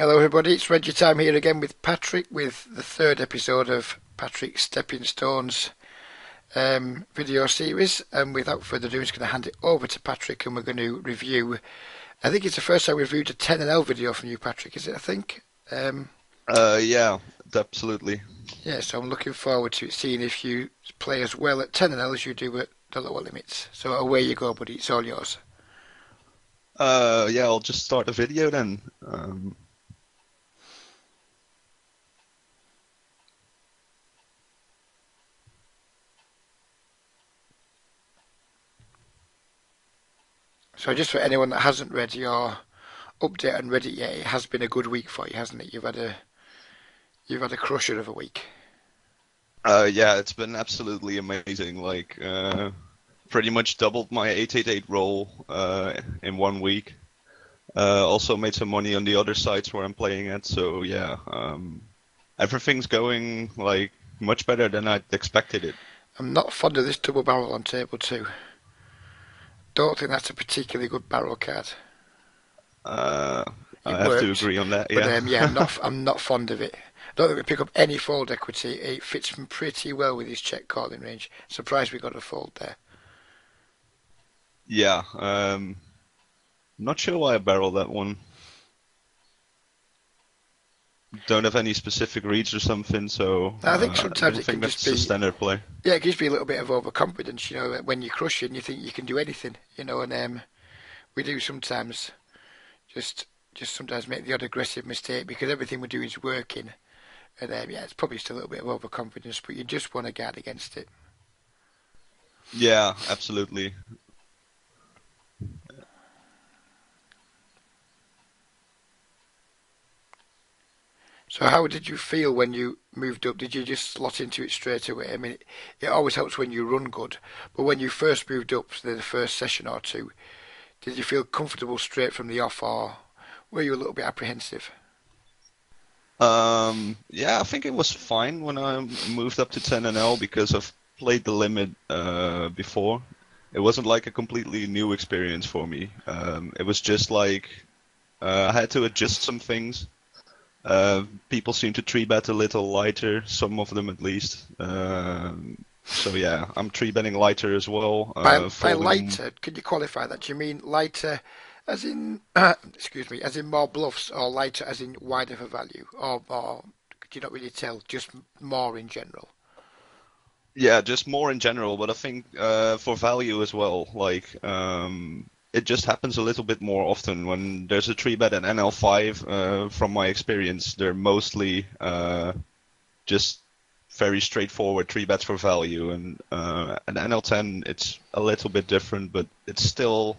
Hello, everybody. It's Reggie Time here again with Patrick with the third episode of Patrick's Stepping Stones video series. And without further ado, I'm just going to hand it over to Patrick and we're going to review. I think it's the first time we've reviewed a 10 and L video from you, Patrick, is it? I think. Yeah, absolutely. Yeah, so I'm looking forward to seeing if you play as well at 10 and L as you do at the lower limits. So away you go, buddy. It's all yours. Yeah, I'll just start the video then. So just for anyone that hasn't read your update and read it yet, it has been a good week for you, hasn't it? You've had a crusher of a week. Yeah, it's been absolutely amazing. Like, pretty much doubled my 888 roll in 1 week. Also made some money on the other sites where I'm playing at. So yeah, everything's going like much better than I'd expected it. I'm not fond of this double barrel on table 2. Don't think that's a particularly good barrel card. I It have to works, agree on that. but Yeah. yeah, I'm not fond of it. I don't think we pick up any fold equity. It fits him pretty well with his check calling range. Surprised we got a fold there. Yeah. Not sure why I barreled that one. Don't have any specific reads or something, so I think sometimes I it think can just that's a be, standard play. yeah, it gives me a little bit of overconfidence, when you're crushing, you think you can do anything, and we do sometimes just sometimes make the odd aggressive mistake because everything we do is working, and yeah, it's probably still a little bit of overconfidence, but you just want to guard against it. Yeah, absolutely. So how did you feel when you moved up? Did you just slot into it straight away? I mean, it always helps when you run good, but when you first moved up to the first session or two, did you feel comfortable straight from the off, or were you a little bit apprehensive? Yeah, I think it was fine when I moved up to 10 and L because I've played the limit before. It wasn't like a completely new experience for me. It was just like I had to adjust some things. People seem to tree bet a little lighter, some of them at least. So yeah, I'm tree betting lighter as well. By lighter, could you qualify that? Do you mean lighter as in, excuse me, as in more bluffs, or lighter as in wider for value, or could you not really tell, just more in general? Yeah, just more in general, but I think for value as well. Like it just happens a little bit more often when there's a tree bet at NL5. From my experience, they're mostly just very straightforward tree bets for value, and at NL10 it's a little bit different, but it's still.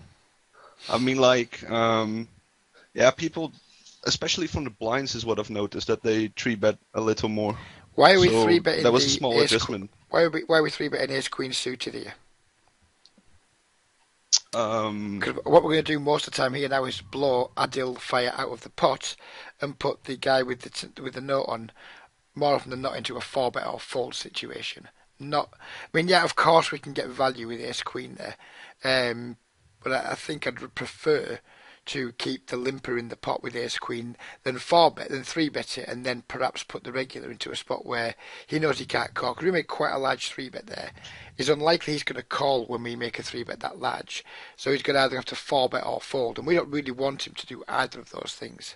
I mean, like, yeah, people, especially from the blinds, is what I've noticed that they tree bet a little more. Why are we So three betting that was a the small ace? adjustment. Why are we three betting ace queen suited here? Um, Because what we're going to do most of the time here now is blow Adil Fire out of the pot and put the guy with the note on more often than not into a 4-bet or fold situation. Not, I mean, yeah, of course we can get value with ace queen there, but I think I'd prefer to keep the limper in the pot with ace queen than 3-bet it, and then perhaps put the regular into a spot where he knows he can't call. Because we make quite a large 3-bet there. It's unlikely he's going to call when we make a 3-bet that large. So he's going to either have to 4-bet or fold, and we don't really want him to do either of those things.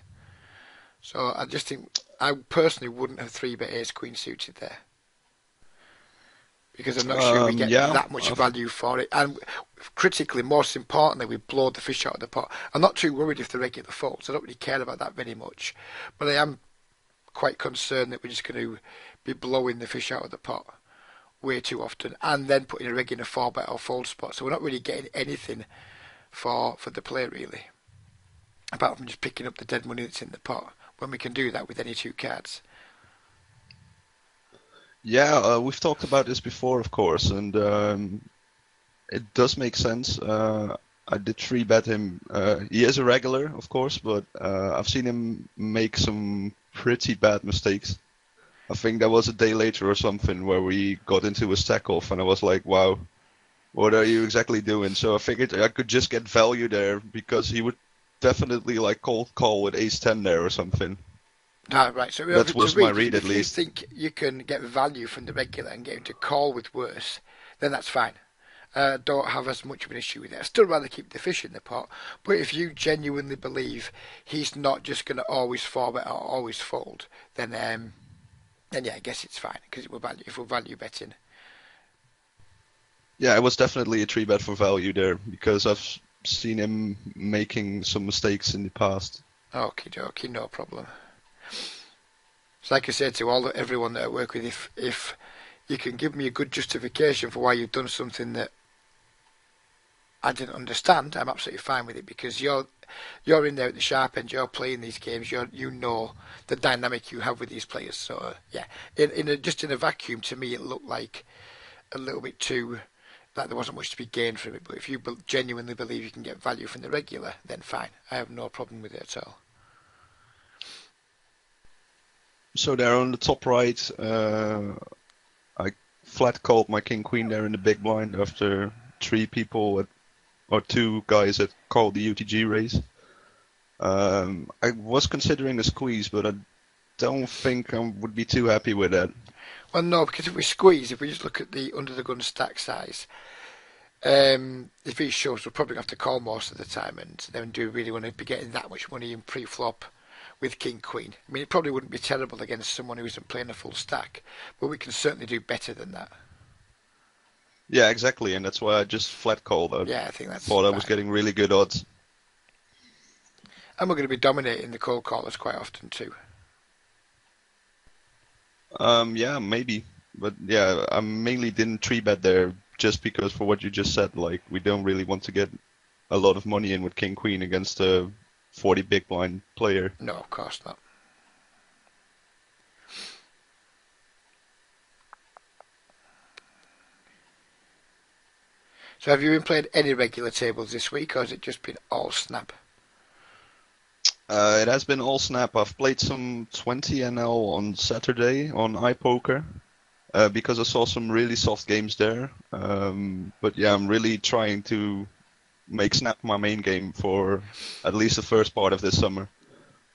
So I just think I personally wouldn't have 3-bet ace queen suited there, because I'm not sure we get yeah, that much value for it. And critically, most importantly, we blow the fish out of the pot. I'm not too worried if the regular folds. I don't really care about that very much. But I am quite concerned that we're just going to be blowing the fish out of the pot way too often and then putting a regular 4-bet or fold spot. So we're not really getting anything for the play, really, apart from just picking up the dead money that's in the pot, when we can do that with any two cards. yeah, we've talked about this before, of course, and it does make sense. I did 3-bet him. He is a regular, of course, but I've seen him make some pretty bad mistakes. I think that was a day later or something where we got into a stack off, and I was like, wow, what are you exactly doing? So I figured I could just get value there because he would definitely like cold call with ace 10 there or something. Ah, right. So That to was my read, read at if you least. think you can get value from the regular and get him to call with worse, then that's fine. Don't have as much of an issue with it. I'd still rather keep the fish in the pot, but if you genuinely believe he's not just going to always four bet or always fold, then yeah, I guess it's fine because it will value if we're value betting. Yeah, it was definitely a 3-bet for value there because I've seen him making some mistakes in the past. Okie dokie, no problem. It's like I said to everyone that I work with, if you can give me a good justification for why you've done something that I didn't understand, I'm absolutely fine with it because you're in there at the sharp end, you're playing these games, you know the dynamic you have with these players. So yeah, just in a vacuum, to me it looked like a little bit too like there wasn't much to be gained from it. But if you genuinely believe you can get value from the regular, then fine, I have no problem with it at all. So there on the top right, I flat called my king queen there in the big blind after three people or two guys that called the UTG raise. I was considering a squeeze, but I don't think I would be too happy with that. Well, no, because if we just look at the under the gun stack size, if he shows, we'll probably have to call most of the time, and then do we really want to be getting that much money in pre-flop with King Queen? I mean, it probably wouldn't be terrible against someone who isn't playing a full stack, but we can certainly do better than that. Yeah, exactly, and that's why I just flat called. I Yeah, I think that's thought I fine. was getting really good odds. And we're going to be dominating the cold callers quite often too. Yeah, maybe, but yeah, I mainly didn't 3-bet there just because for what you just said. Like, we don't really want to get a lot of money in with King Queen against a 40 big blind player. No, of course not. So have you been playing any regular tables this week, or has it just been all snap? It has been all snap. I've played some 20 NL on Saturday on iPoker because I saw some really soft games there. But yeah, I'm really trying to make snap my main game for at least the first part of this summer.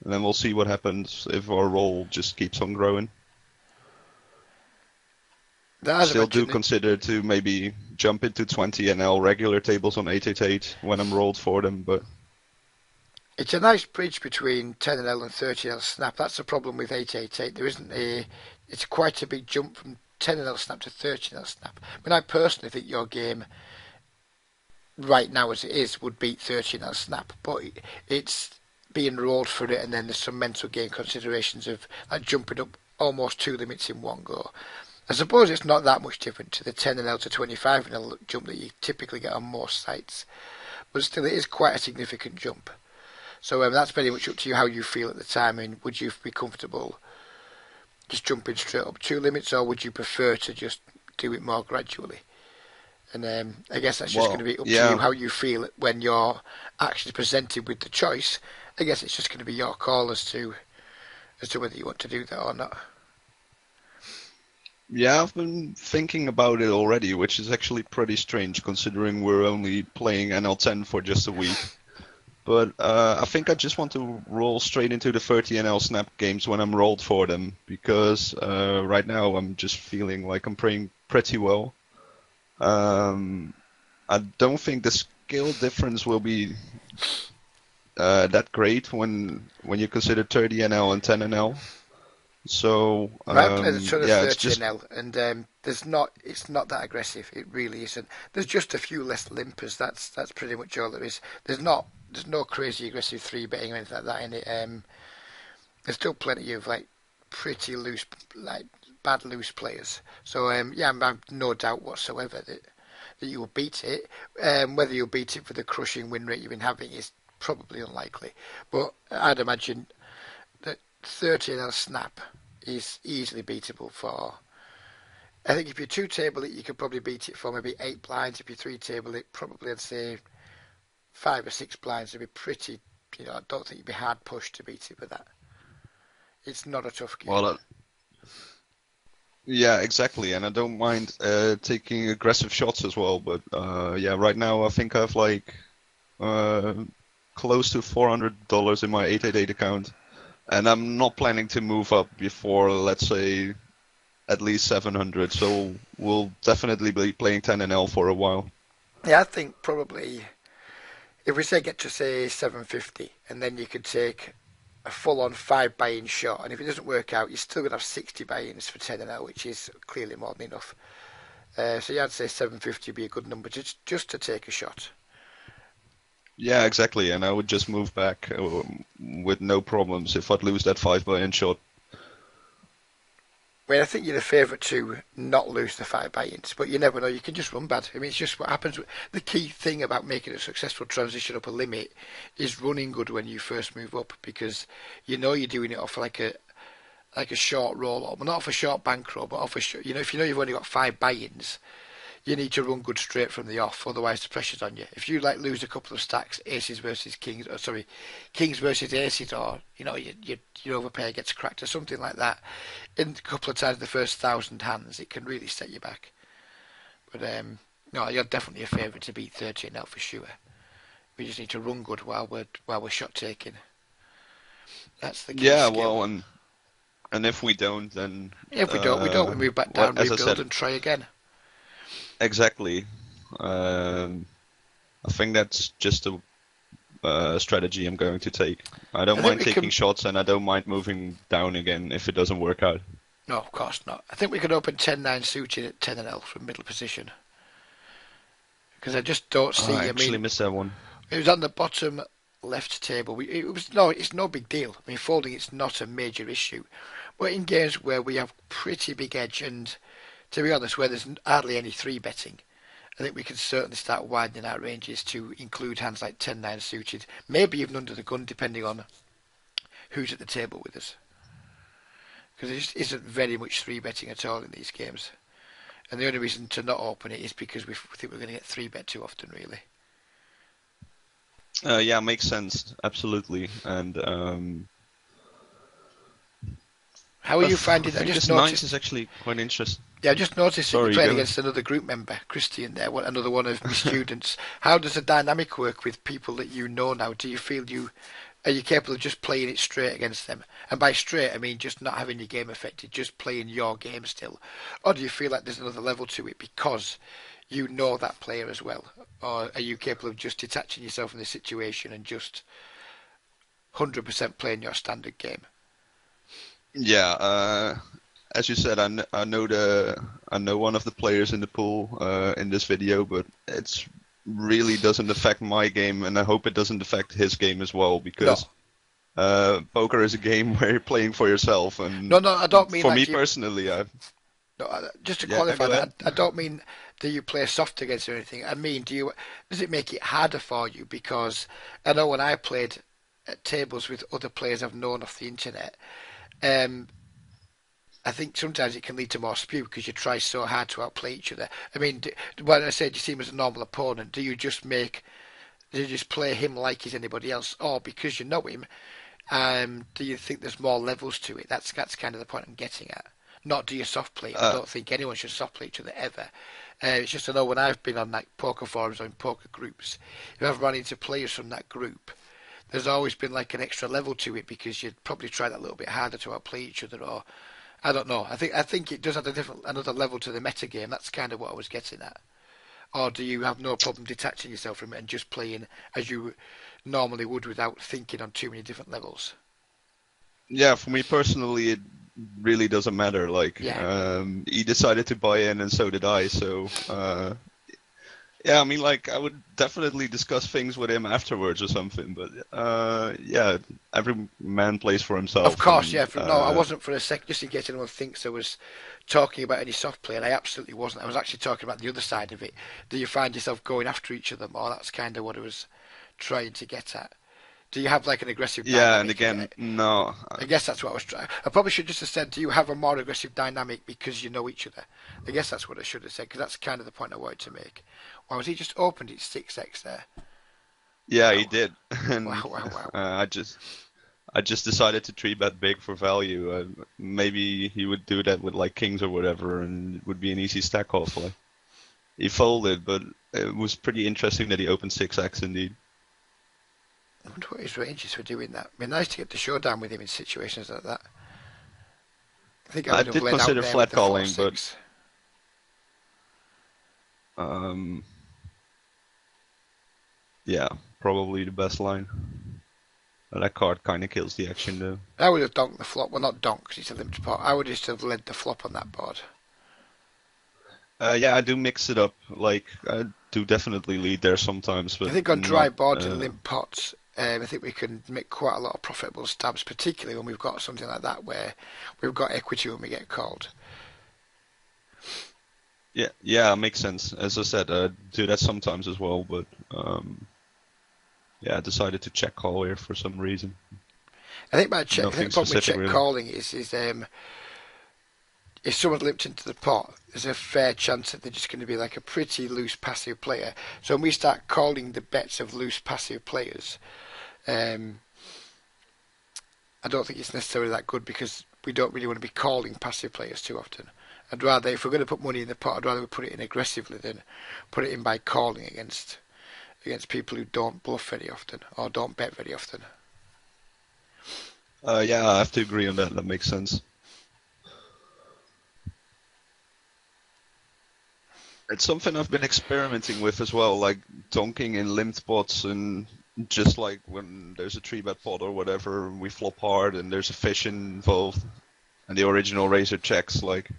And then we'll see what happens if our role just keeps on growing. Still do consider to maybe jump into 20 NL regular tables on 888 when I'm rolled for them, but it's a nice bridge between 10NL and 30NL snap. That's the problem with 888. There isn't it's quite a big jump from 10NL snap to 30NL snap. I mean, I personally think your game right now as it is would beat 30NL snap, but it's being rolled for it, and then there's some mental game considerations of like jumping up almost 2 limits in one go. I suppose it's not that much different to the 10NL to 25NL jump that you typically get on most sites, but still it is quite a significant jump. So that's very much up to you how you feel at the time. I mean, would you be comfortable just jumping straight up 2 limits, or would you prefer to just do it more gradually? And I guess that's just going to be up to you how you feel when you're actually presented with the choice. I guess it's just going to be your call as to whether you want to do that or not. Yeah, I've been thinking about it already, which is actually pretty strange considering we're only playing NL10 for just a week. But I think I just want to roll straight into the 30 NL snap games when I'm rolled for them, because right now I'm just feeling like I'm playing pretty well. I don't think the skill difference will be that great when you consider 30 NL and 10 NL. So I played a ton of yeah, 30 NL, and it's not that aggressive. It really isn't. There's just a few less limpers. That's pretty much all there is. There's no crazy aggressive 3-betting or anything like that in it. There's still plenty of like pretty loose, like bad loose players. So yeah, I've no doubt whatsoever that you will beat it. Whether you'll beat it for the crushing win rate you've been having is probably unlikely. But I'd imagine that 30 NL snap is easily beatable for. I think if you're 2-table it, you could probably beat it for maybe 8 blinds. If you're 3-table it, probably I'd say 5 or 6 blinds would be pretty. I don't think you'd be hard pushed to beat it with that. It's not a tough game. Well, yeah, exactly, and I don't mind taking aggressive shots as well. But yeah, right now I think I've like close to $400 in my 888 account, and I'm not planning to move up before, let's say, at least 700. So we'll definitely be playing 10NL for a while. Yeah, I think probably if we say get to say 750, and then you could take a full-on 5 buy-in shot, and if it doesn't work out, you're still going to have 60 buy-ins for 10NL, which is clearly more than enough. So yeah, I'd say 750 would be a good number just to take a shot. Yeah, exactly, and I would just move back with no problems if I'd lose that 5 buy-in shot. I mean, I think you're the favourite to not lose the 5 buy-ins, but you never know. You can just run bad. I mean, it's just what happens. The key thing about making a successful transition up a limit is running good when you first move up, because you know you're doing it off like a short roll, or not off a short bankroll, but off a if you know you've only got 5 buy-ins, you need to run good straight from the off, otherwise the pressure's on you. If you lose a couple of stacks, aces versus kings, or sorry, kings versus aces, or your overpair gets cracked or something like that, in a couple of times the first 1,000 hands, it can really set you back. But no, you're definitely a favourite to beat 13L for sure. We just need to run good while we're shot taking. That's the key skill. Well, and if we don't, then if we don't, we move back down, rebuild, and try again. Exactly. I think that's just a strategy I'm going to take. I don't mind taking shots, and I don't mind moving down again if it doesn't work out. No, of course not. I think we could open 10-9 suited at 10NL from middle position. Because I just don't see. I actually missed that one. It was on the bottom left table. It's no big deal. I mean, folding it's not a major issue. But in games where we have pretty big edge, and to be honest, where there's hardly any 3-betting, I think we can certainly start widening our ranges to include hands like 10-9 suited, maybe even under the gun, depending on who's at the table with us. Because there just isn't very much 3-betting at all in these games. And the only reason to not open it is because we think we're going to get 3-bet too often, really. Yeah, makes sense. Absolutely. And how are you finding that? This ninth is actually quite interesting. Yeah, I just noticed that you're playing against another group member, Christian there, another one of my students. How does the dynamic work with people that you know now? Do you feel are you capable of just playing it straight against them? And by straight, I mean just not having your game affected, just playing your game still. Or do you feel like there's another level to it because you know that player as well? Or are you capable of just detaching yourself from the situation and just 100% playing your standard game? Yeah, as you said, I know one of the players in the pool in this video, but it's really doesn't affect my game, and I hope it doesn't affect his game as well, because poker is a game where you're playing for yourself. And no, I don't mean for me personally. Just to qualify that, I don't mean do you play soft against or anything. I mean, does it make it harder for you? Because I know when I played at tables with other players I've known off the internet, I think sometimes it can lead to more spew because you try so hard to outplay each other. I mean, when I said you see him as a normal opponent, do you just play him like he's anybody else, or because you know him, do you think there's more levels to it? That's kind of the point I'm getting at. Not do you soft play. I don't think anyone should soft play each other ever. It's just I know when I've been on like poker forums or in poker groups, if I've run into players from that group, there's always been like an extra level to it because you'd probably try that a little bit harder to outplay each other, or I don't know. I think it does have another level to the meta game. That's kind of what I was getting at. Or do you have no problem detaching yourself from it and just playing as you normally would without thinking on too many different levels? Yeah, for me personally, it really doesn't matter. He decided to buy in, and so did I. So yeah, I mean, I would definitely discuss things with him afterwards or something. But yeah, every man plays for himself. Of course, yeah. I wasn't for a sec, just in case anyone thinks I was talking about any soft play, and I absolutely wasn't. I was actually talking about the other side of it. Do you find yourself going after each other more? That's kind of what I was trying to get at. Do you have like an aggressive dynamic? Yeah, and again, no. I guess that's what I was trying. I probably should just have said, do you have a more aggressive dynamic because you know each other? I guess that's what I should have said, because that's kind of the point I wanted to make. Or was he just opened it 6x there? Yeah, wow. He did. And, wow. I just decided to 3-bet big for value. Maybe he would do that with like kings or whatever, and it would be an easy stack off. He folded, but it was pretty interesting that he opened 6x indeed. I wonder what his range is for doing that. It'd be nice to get the showdown with him in situations like that. I think I I would have did led out consider there with flat the calling, but 4-6. um, yeah, probably the best line. That card kind of kills the action, though. I would have donked the flop. Well, not donk because it's a limped pot. I would just have led the flop on that board. Yeah, I do mix it up. Like, I do definitely lead there sometimes, I but think on dry not. boards and limp pots, I think we can make quite a lot of profitable stabs, particularly when we've got something like that where we've got equity when we get called. Yeah, makes sense. As I said, I do that sometimes as well, but yeah, I decided to check call here for some reason. I think I think Nothing the problem with specific, check really. calling is if someone's limped into the pot, there's a fair chance that they're just going to be like a pretty loose passive player. So when we start calling the bets of loose passive players, I don't think it's necessarily that good because we don't really want to be calling passive players too often. I'd rather, if we're going to put money in the pot, I'd rather we put it in aggressively than put it in by calling against people who don't bluff very often or don't bet very often. Yeah, I have to agree on that. That makes sense. It's something I've been experimenting with as well, like donking in limped pots, and just like when there's a 3-bet pot or whatever, we flop hard and there's a fish involved, and the original raiser checks. Like,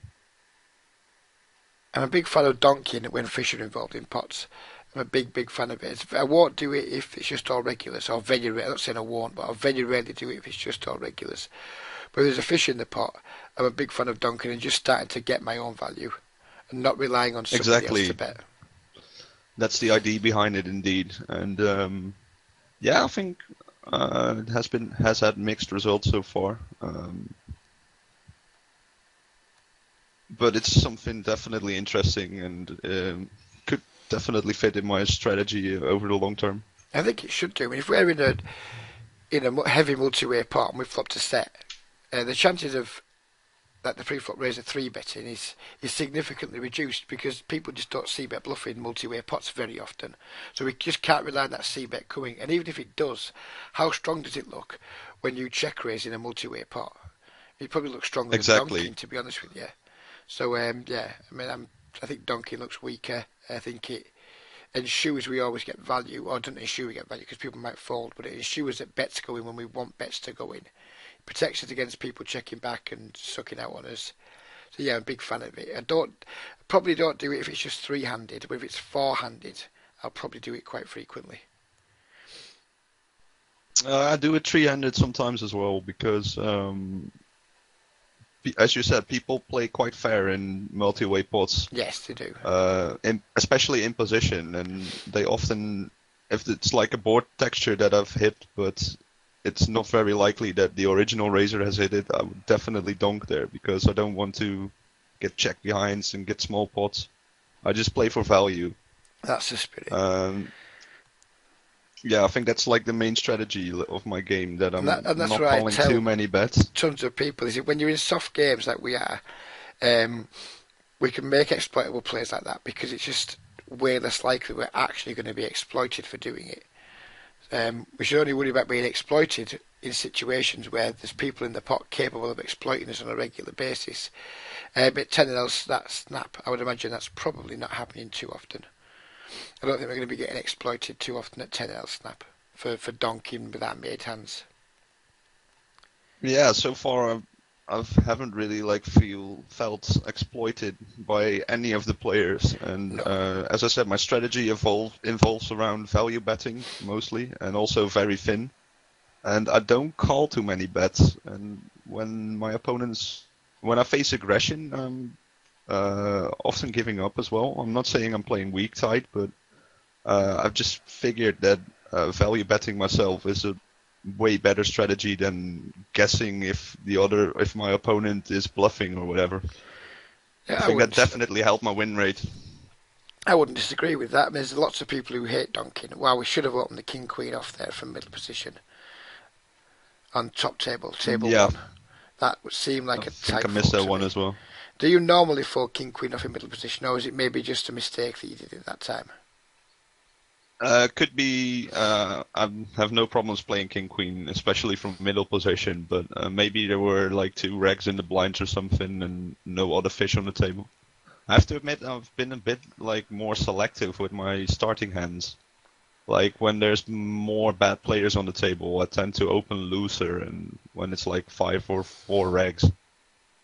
I'm a big fan of donking when fish are involved in pots. I'm a big fan of it. I won't do it if it's just all regulars, or very rarely. I'm not saying I won't, but I very rarely do it if it's just all regulars. But if there's a fish in the pot, I'm a big fan of donking and just starting to get my own value and not relying on somebody else to exactly, bet. that's the idea behind it, indeed. And yeah, I think it has had mixed results so far. But it's something definitely interesting and could definitely fit in my strategy over the long term. I think it should do. I mean, if we're in a heavy multi-way pot and we flop to set, the chances of that the pre-flop raiser 3-betting is significantly reduced because people just don't c-bet bluffing multi-way pots very often. So we just can't rely on that c-bet coming. And even if it does, how strong does it look when you check raise in a multi-way pot? It probably looks stronger than Exactly. donking, to be honest with you. So yeah, I mean, I think donking looks weaker. I think it ensures we always get value, or doesn't ensure we get value because people might fold, but it ensures that bets go in when we want bets to go in. It protects us against people checking back and sucking out on us. So yeah, I'm a big fan of it. Probably don't do it if it's just 3-handed, but if it's 4-handed, I'll probably do it quite frequently. I do it 3-handed sometimes as well because, as you said, people play quite fair in multi-way pots. Yes, they do. Especially in position, and they often, if it's like a board texture that I've hit, but it's not very likely that the original raiser has hit it, I would definitely donk there because I don't want to get check behinds and get small pots. I just play for value. That's the spirit. Yeah, I think that's like the main strategy of my game, that I'm that's not right, calling too many bets. Tons of people is when you're in soft games like we are, we can make exploitable plays like that because it's just way less likely we're actually going to be exploited for doing it. We should only worry about being exploited in situations where there's people in the pot capable of exploiting us on a regular basis. But 10L that snap, I would imagine that's probably not happening too often. I don't think we're going to be getting exploited too often at 10L snap for donking with our made hands. Yeah, so far I haven't really felt exploited by any of the players, and No. as I said, my strategy involves around value betting mostly, and also very thin. And I don't call too many bets. And when I face aggression, I'm often giving up as well. I'm not saying I'm playing weak tight, but I've just figured that value betting myself is a way better strategy than guessing if my opponent is bluffing or whatever. Yeah, I think that definitely helped my win rate. I wouldn't disagree with that. I mean, there's lots of people who hate donking. Well, we should have opened the king queen off there from middle position on top table Yeah. 1. That would seem like a think tight I missed fold that to one me. as well. Do you normally fold king queen off in middle position, or is it maybe just a mistake that you did at that time? Could be. I have no problems playing king queen, especially from middle position. But maybe there were like two regs in the blinds or something, and no other fish on the table. I have to admit, I've been a bit like more selective with my starting hands. Like when there's more bad players on the table, I tend to open looser, and when it's like 5 or 4 regs,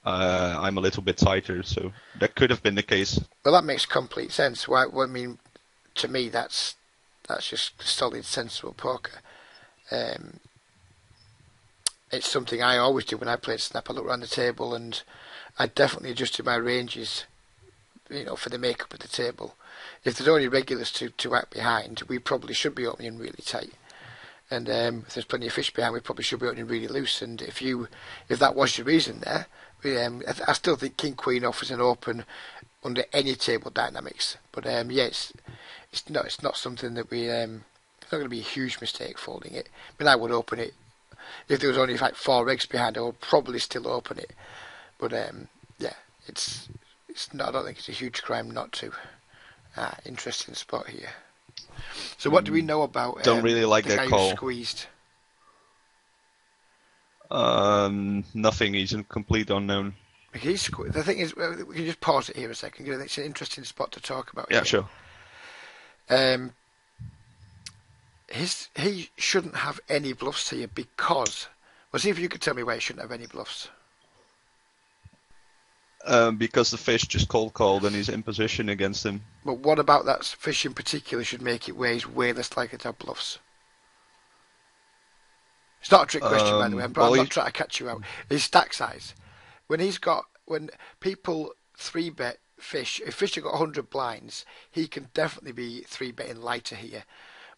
I'm a little bit tighter. So that could have been the case. Well, that makes complete sense. Why? Well, I mean, to me, that's just solid, sensible poker. Um, it's something I always do when I play snap. I look around the table and I definitely adjusted my ranges, for the makeup of the table. If there's only regulars to act behind, we probably should be opening really tight. And if there's plenty of fish behind, we probably should be opening really loose. And if that was your reason there, I still think King Queen offers an open under any table dynamics. But yeah, it's not something that it's not going to be a huge mistake folding it. I mean, I would open it if there was only like 4 eggs behind. I would probably still open it. But yeah, it's not. I don't think it's a huge crime not to. Interesting spot here. So what do we know about Don't really like the that guy call. who squeezed? Nothing. He's a complete unknown. He's squeezed. The thing is, we can just pause it here a second. It's an interesting spot to talk about. Yeah, here. sure. He shouldn't have any bluffs here because. Well, see if you could tell me why he shouldn't have any bluffs. Because the fish just called and he's in position against him. But what about that fish in particular should make it where he's way less likely to have bluffs? It's not a trick question, by the way. I'm not trying to catch you out. His stack size. When people 3-bet fish, if fish have got 100 blinds, he can definitely be 3-betting lighter here.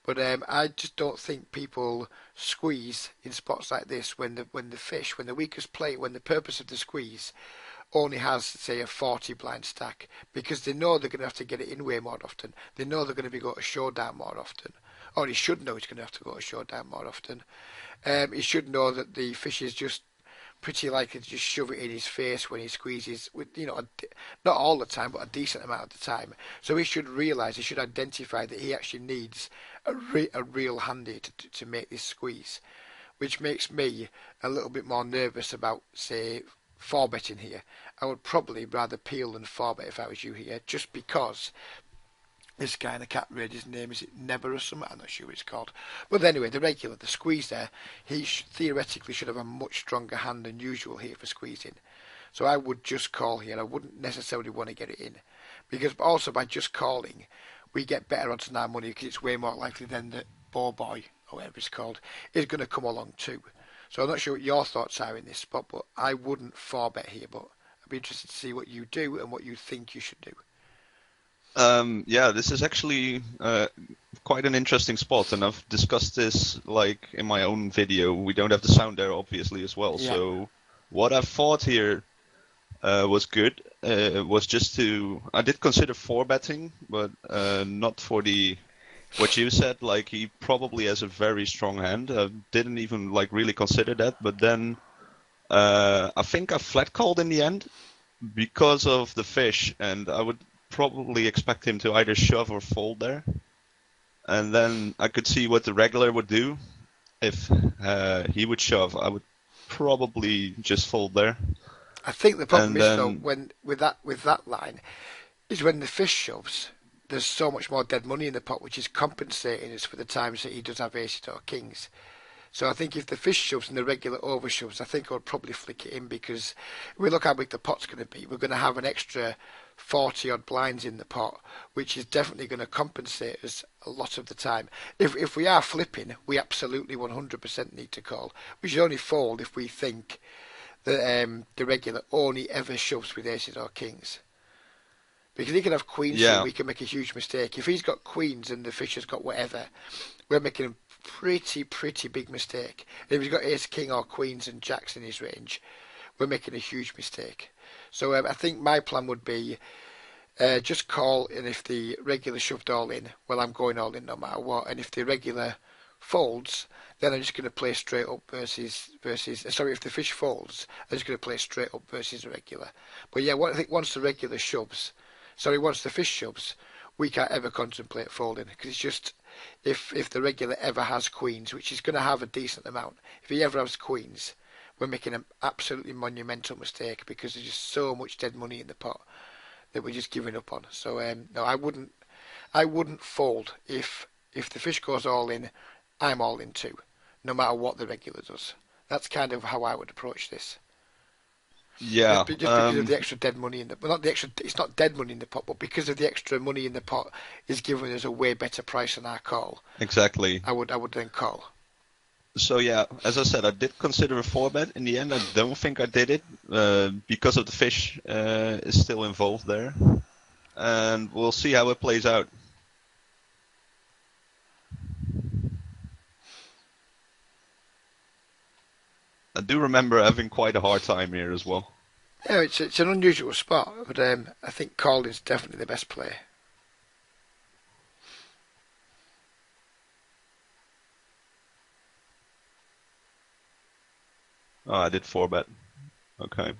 But I just don't think people squeeze in spots like this when the weakest player, when the purpose of the squeeze only has, say, a 40 blind stack, because they know they're going to have to get it in way more often. They know they're going to be going to showdown more often. Or he should know he's going to have to go to showdown more often. He should know that the fish is just pretty likely to just shove it in his face when he squeezes, with not all the time, but a decent amount of the time. So he should realise, he should identify that he actually needs a real handy to make this squeeze, which makes me a little bit more nervous about, say, 4-betting here. I would probably rather peel than 4-bet if I was you here, just because this guy in the cat raid, his name is Never or something, I'm not sure what it's called. But anyway, the squeeze there, he theoretically should have a much stronger hand than usual here for squeezing. So I would just call here. I wouldn't necessarily want to get it in, because also by just calling, we get better odds on our money, because it's way more likely than that Bow Boy, or whatever it's called, is going to come along too. So I'm not sure what your thoughts are in this spot, but I wouldn't 4-bet here. But I'd be interested to see what you do and what you think you should do. Yeah, this is actually quite an interesting spot, and I've discussed this like in my own video. We don't have the sound there, obviously, as well. Yeah. So what I thought here was good. Was just I did consider 4-betting, but not for what you said. Like, he probably has a very strong hand. I didn't even like really consider that, but then I think I flat called in the end because of the fish, and I would probably expect him to either shove or fold there. And then I could see what the regular would do. If he would shove, I would probably just fold there. I think the problem is, though, with that line, is when the fish shoves, there's so much more dead money in the pot, which is compensating us for the times that he does have aces or kings. So I think if the fish shoves and the regular over shoves, I think I would probably flick it in, because we look how big the pot's going to be. We're going to have an extra 40 odd blinds in the pot, which is definitely going to compensate us a lot of the time. If we are flipping, we absolutely 100% need to call. We should only fold if we think that the regular only ever shoves with aces or kings. Because he can have queens, Yeah. and we can make a huge mistake. If he's got queens and the fish has got whatever, we're making a pretty big mistake. And if he's got ace, king or queens and jacks in his range, we're making a huge mistake. So I think my plan would be just call, and if the regular shoved all in, well, I'm going all in no matter what. And if the regular folds, then I'm just going to play straight up versus. Sorry, if the fish folds, I'm just going to play straight up versus the regular. But yeah, I think once the fish shoves, we can't ever contemplate folding, because it's just if the regular ever has queens, which he's going to have a decent amount, if he ever has queens, we're making an absolutely monumental mistake because there's just so much dead money in the pot that we're just giving up on. So no, I wouldn't fold if the fish goes all in. I'm all in too, no matter what the regular does. That's kind of how I would approach this. Yeah. Just because of the extra dead money in the, well, not the extra, it's not dead money in the pot, but because of the extra money in the pot is giving us a way better price than our call. Exactly. I would then call. So yeah, as I said, I did consider a 4-bet. In the end, I don't think I did it because of the fish is still involved there, and we'll see how it plays out. I do remember having quite a hard time here as well. Yeah, it's an unusual spot, but I think calling's definitely the best play. Oh, I did 4-bet. Okay.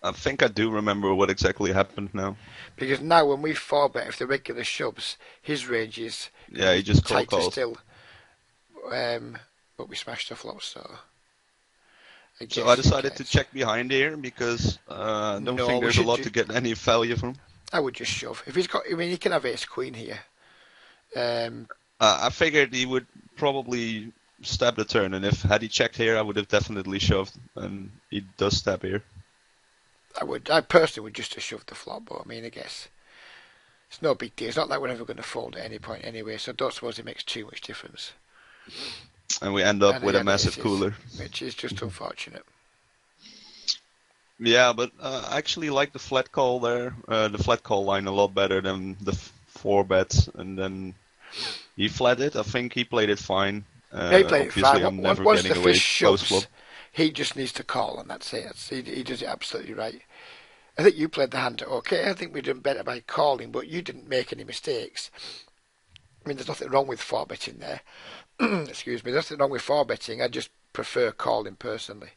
I think I do remember what exactly happened now. Because now when we 4-bet, if the regular shoves, his range is he just tighter calls. still. But we smashed the flop, so. So I decided to check behind here because I don't think there's a lot to get any value from. I would just shove. If he's got, I mean, he can have ace queen here. I figured he would probably stab the turn, and had he checked here, I would have definitely shoved, and he does stab here. I personally would just have shoved the flop, but I mean, I guess it's no big deal. It's not like we're ever going to fold at any point anyway, so I don't suppose it makes too much difference. And we end up with a massive cooler, which is just unfortunate. Yeah, but I actually like the flat call there, the flat call line a lot better than the 4-bets, and then he flat it. I think he played it fine. He played it fine. I'm never Once getting the away fish shoves, post-flop. he just needs to call, and that's it. He does it absolutely right. I think you played the hand okay. I think we done better by calling, but you didn't make any mistakes. I mean, there's nothing wrong with 4-betting there. Excuse me, there's nothing wrong with 4-betting. I just prefer calling personally.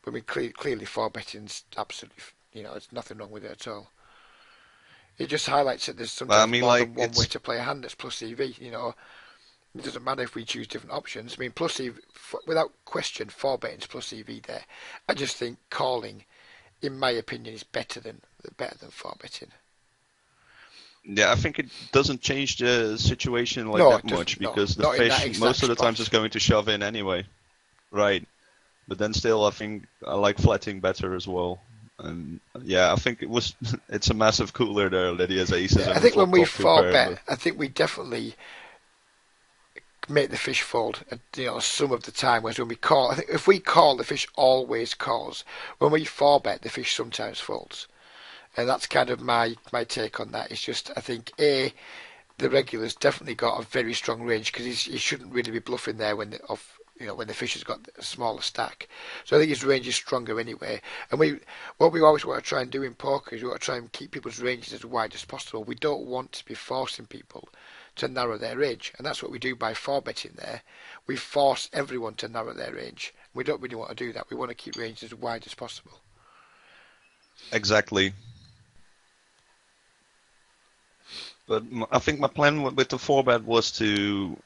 But I mean, clearly 4-betting's absolutely, there's nothing wrong with it at all. It just highlights that there's sometimes more than one way to play a hand that's plus EV. It doesn't matter if we choose different options. I mean, plus EV, without question, 4-betting's plus EV there. I just think calling, in my opinion, is better than 4-betting. Yeah, I think it doesn't change the situation that much because the fish most of the times is going to shove in anyway. Right. But then still, I think I like flatting better as well. And yeah, I think it's a massive cooler there that he has aces. Yeah, I think when we 4-bet, I think we definitely make the fish fold, some of the time. Whereas when we call, I think if we call, the fish always calls. When we 4-bet, the fish sometimes folds. And that's kind of my take on that. It's just, I think, the regular's definitely got a very strong range because he shouldn't really be bluffing there when the fish has got a smaller stack. So I think his range is stronger anyway. And what we always want to try and do in poker is we want to try and keep people's ranges as wide as possible. We don't want to be forcing people to narrow their range, and that's what we do by 4-betting there. We force everyone to narrow their range. We don't really want to do that. We want to keep ranges as wide as possible. Exactly. But I think my plan with the 4-bet was to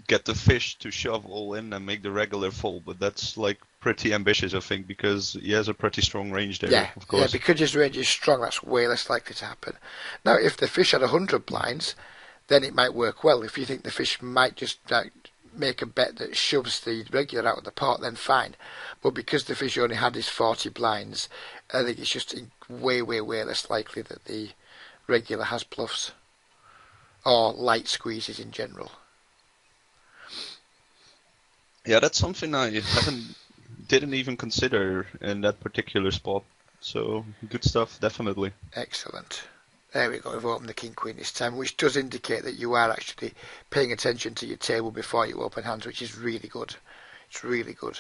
get the fish to shove all in and make the regular fold, but that's pretty ambitious, I think, because he has a pretty strong range there. Of course. Yeah, because his range is strong, that's way less likely to happen. Now, if the fish had 100 blinds, then it might work well. If you think the fish might just make a bet that shoves the regular out of the pot, then fine. But because the fish only had his 40 blinds, I think it's just way, way, way less likely that the regular has bluffs or light squeezes in general. Yeah, that's something I didn't even consider in that particular spot. So good stuff, definitely. Excellent. There we go. We've opened the king queen this time, which does indicate that you are actually paying attention to your table before you open hands, which is really good. It's really good.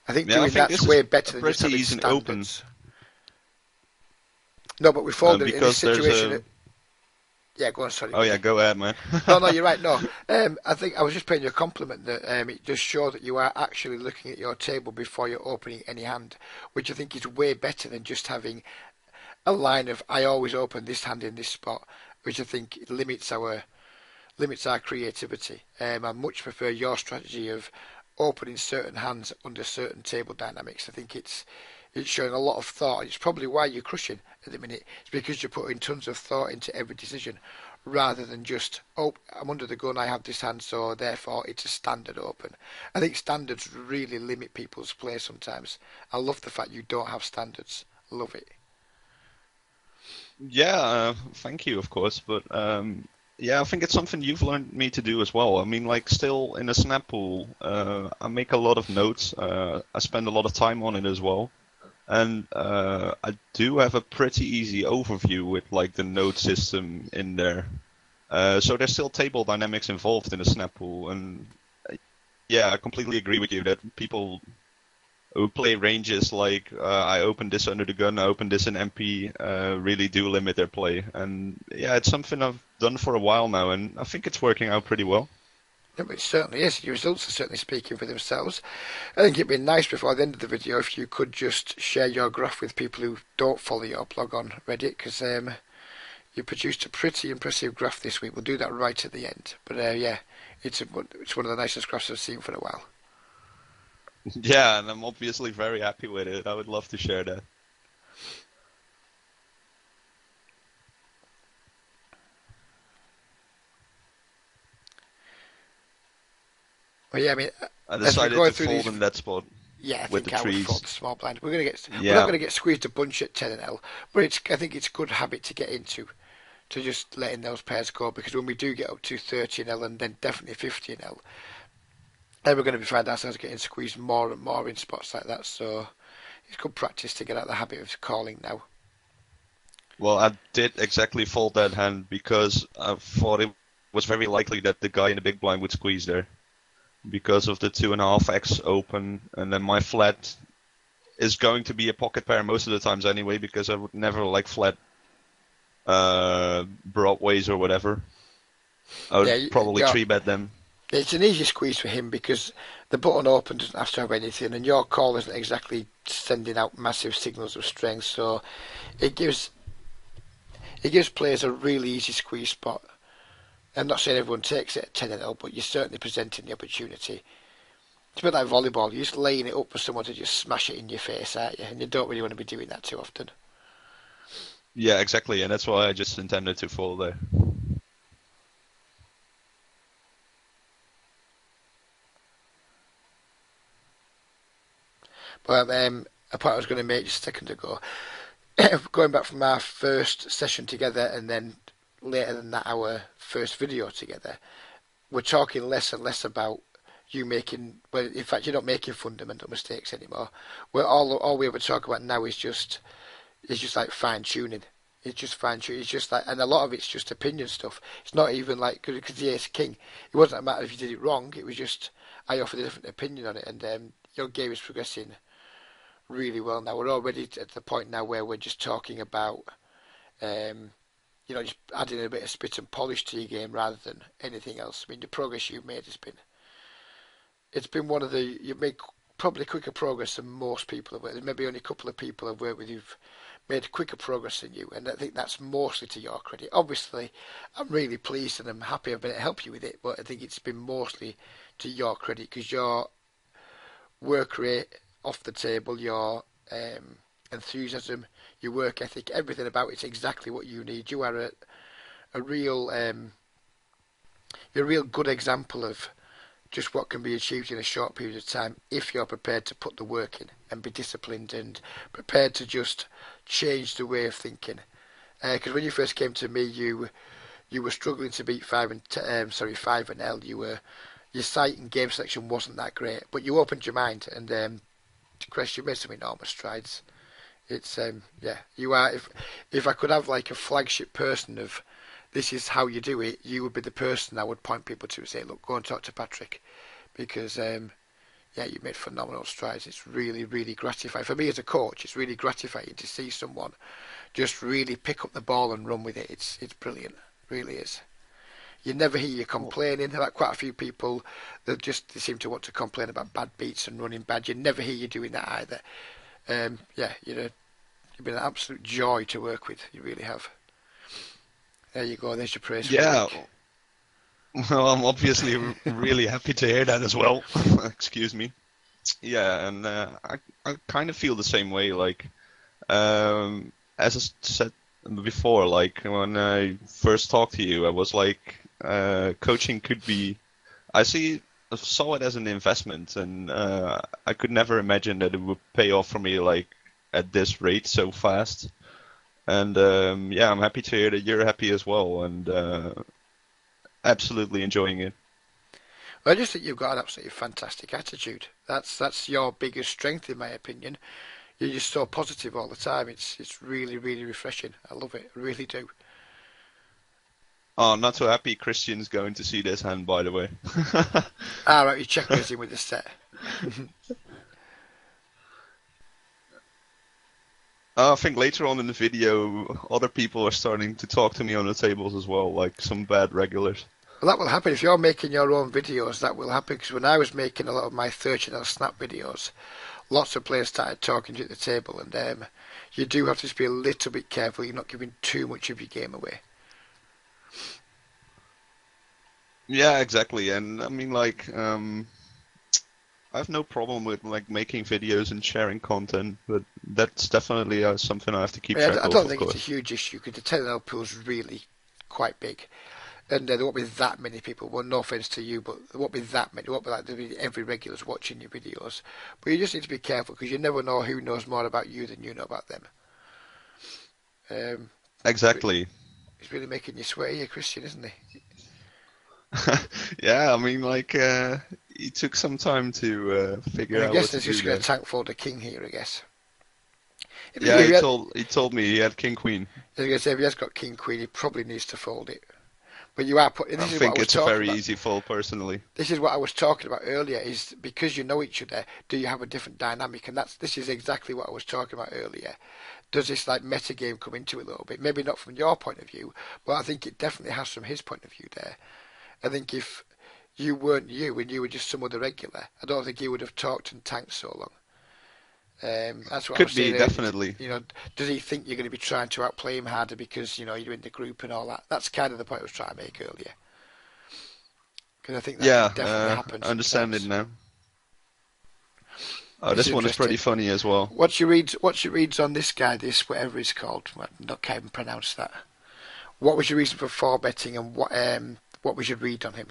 I think doing that's way better than just having standards. No, but we folded in this situation. Yeah, go on, sorry. Oh, yeah, go ahead, man. No, you're right, no. I think I was just paying you a compliment that it does show that you are actually looking at your table before you're opening any hand, which I think is way better than just having a line of I always open this hand in this spot, which I think limits our creativity. I much prefer your strategy of opening certain hands under certain table dynamics. I think it's showing a lot of thought. It's probably why you're crushing at the minute. It's because you're putting tons of thought into every decision rather than just, oh, I'm under the gun, I have this hand, so therefore it's a standard open. I think standards really limit people's play sometimes. I love the fact you don't have standards. Love it. Yeah, thank you, of course, but yeah, I think it's something you've learned me to do as well. I mean, like, still in a snap pool, I make a lot of notes. I spend a lot of time on it as well, and I do have a pretty easy overview with like the node system in there. So there's still table dynamics involved in a snap pool, and yeah, I completely agree with you that people who play ranges like I open this under the gun, I open this in MP, really do limit their play. And yeah, it's something I've done for a while now, and I think it's working out pretty well. Yeah, but it certainly is. Your results are certainly speaking for themselves. I think it'd be nice before the end of the video if you could just share your graph with people who don't follow your blog on Reddit, because you produced a pretty impressive graph this week. We'll do that right at the end. But yeah, it's one of the nicest graphs I've seen for a while. Yeah, and I'm obviously very happy with it. I would love to share that. Well, yeah, I mean, I as we're decided going to through fold these, in that spot yeah, I with think the I would fold trees. the small blind. We're not Yeah. going to get squeezed a bunch at 10 and L, but I think it's a good habit to get into, to just letting those pairs go, because when we do get up to 30 and L and then definitely 50 and L, then we're going to be finding ourselves getting squeezed more and more in spots like that. So it's good practice to get out of the habit of calling now. Well, I did exactly fold that hand because I thought it was very likely that the guy in the big blind would squeeze there because of the 2.5x open, and then my flat is going to be a pocket pair most of the times anyway, because I would never like flat broadways or whatever. I Yeah, would probably three bet them. it's an easy squeeze for him because the button open doesn't have to have anything, and your call isn't exactly sending out massive signals of strength. So it gives players a really easy squeeze spot. I'm not saying everyone takes it at 10 and 0, but you're certainly presenting the opportunity. It's a bit like volleyball. You're just laying it up for someone to just smash it in your face, aren't you? And you don't really want to be doing that too often. Yeah, exactly, and that's why I just intended to fold there. But a point I was going to make just a second ago, going back from our first session together and then later than that our first video together, we're talking less and less about you making, well, in fact, you're not making fundamental mistakes anymore. We're all we ever talk about now is just like fine tuning. It's just fine tuning. It's just like, and a lot of it's just opinion stuff. It's not even like because the ace king. It wasn't a matter if you did it wrong. It was just I offered a different opinion on it, and your game is progressing really well now. We're already at the point now where we're just talking about, just adding a bit of spit and polish to your game rather than anything else. I mean, the progress you've made it's been one of the, you've made probably quicker progress than most people have worked. There's maybe only a couple of people I've worked with who've made quicker progress than you, and I think that's mostly to your credit. Obviously, I'm really pleased and I'm happy I've been able to help you with it, but I think it's been mostly to your credit because your work rate off the table, your enthusiasm, your work ethic, everything about it's exactly what you need. You are a real, you're a real good example of just what can be achieved in a short period of time if you're prepared to put the work in and be disciplined and prepared to just change the way of thinking. Because when you first came to me, you were struggling to beat 5 and L. Your sight and game selection wasn't that great, but you opened your mind and Chris, you made some enormous strides. It's you are. If I could have like a flagship person of this is how you do it, you would be the person I would point people to and say, look, go and talk to Patrick, because you made phenomenal strides. It's really, really gratifying for me as a coach. It's really gratifying to see someone just really pick up the ball and run with it. It's brilliant, it really is. You never hear you complaining. Like quite a few people that they seem to want to complain about bad beats and running bad. You never hear you doing that either. You're You've been an absolute joy to work with. You really have. There you go. There's your praise for the Yeah, week. well, I'm obviously really happy to hear that as well. Excuse me. Yeah, and I kind of feel the same way. Like, as I said before, like when I first talked to you, I was like, coaching could be. I saw it as an investment, and I could never imagine that it would pay off for me like at this rate so fast. And yeah, I'm happy to hear that you're happy as well, and absolutely enjoying it. Well, I just think you've got an absolutely fantastic attitude. That's your biggest strength, in my opinion. You're just so positive all the time. It's really really refreshing. I love it. I really do. Oh, not so happy Christian's going to see this hand, by the way. Ah, right, you're checking us in with the set. I think later on in the video, other people are starting to talk to me on the tables as well, like some bad regulars. Well, that will happen if you're making your own videos. That will happen because when I was making a lot of my 13L snap videos, lots of players started talking to you at the table, and you do have to just be a little bit careful. You're not giving too much of your game away. Yeah, exactly. And I mean, like, I have no problem with like making videos and sharing content, but that's definitely something I have to keep I, mean, track I of don't think it's a course. huge issue because the 10L pool is really quite big. And there won't be that many people. Well, no offence to you, but there won't be that many. There won't be like every regular's watching your videos. But you just need to be careful because you never know who knows more about you than you know about them. It's, Exactly. it's really making you sweat here, Christian, isn't he? Yeah, I mean, like, it took some time to And figure I out guess what to there's do just going there. to tank fold a king here, I guess. Yeah, If he had, he told me he had King Queen. I was going to say, if he has got king queen, he probably needs to fold it. But you are putting. I This is what I think was it's a talking very about. easy fold personally. This is what I was talking about earlier. Is because you know each other, do you have a different dynamic? And this is exactly what I was talking about earlier. Does this like meta game come into it a little bit? Maybe not from your point of view, but I think it definitely has from his point of view there. I think if you weren't you and you were just some other regular, I don't think he would have talked and tanked so long. That's what I was Could be, saying earlier. definitely. You know, does he think you're going to be trying to outplay him harder because you know you're in the group and all that? That's kind of the point I was trying to make earlier. Because I think that can Yeah, definitely happen I understand it sometimes. now. Oh, This this is one is pretty interesting. funny as well. What's your reads on this guy? This whatever he's called. I can't even pronounce that. What was your reason for four betting, and what was your read on him?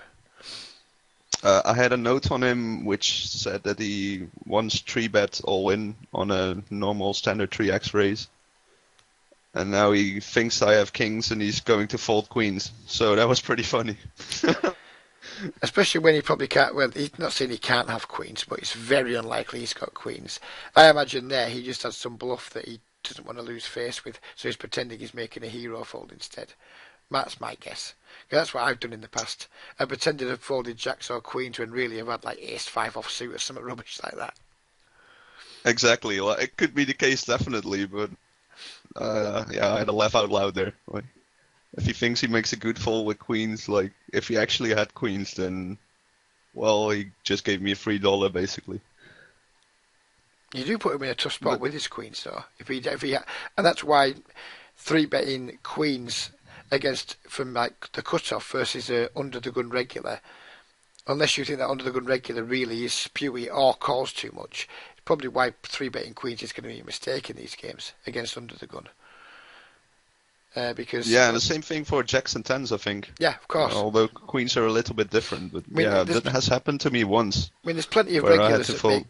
I had a note on him which said that he wants 3-bet all in on a normal standard 3x raise. And now he thinks I have kings and he's going to fold queens. So that was pretty funny. Especially when he probably can't. Well, he's not saying he can't have queens, but it's very unlikely he's got queens. I imagine there he just has some bluff that he doesn't want to lose face with, so he's pretending he's making a hero fold instead. That's my guess. 'Cause that's what I've done in the past. I pretended I've folded jacks or queens when really I've had like ace five offsuit or something rubbish like that. Exactly. Like, it could be the case definitely, but yeah, I had to laugh out loud there. Like, if he thinks he makes a good fold with queens, like if he actually had queens, then well, he just gave me a $3 basically. You do put him in a tough spot But with his queens, though. And that's why three betting queens against from like the cutoff versus a under the gun regular. Unless you think that under the gun regular really is spewy or calls too much, it's probably why three betting queens is going to be a mistake in these games against under the gun. Because yeah, and the same thing for jacks and tens, I think. yeah, of course. Although queens are a little bit different, but I mean, yeah, that has happened to me once there's plenty of where I had regulars to that fold.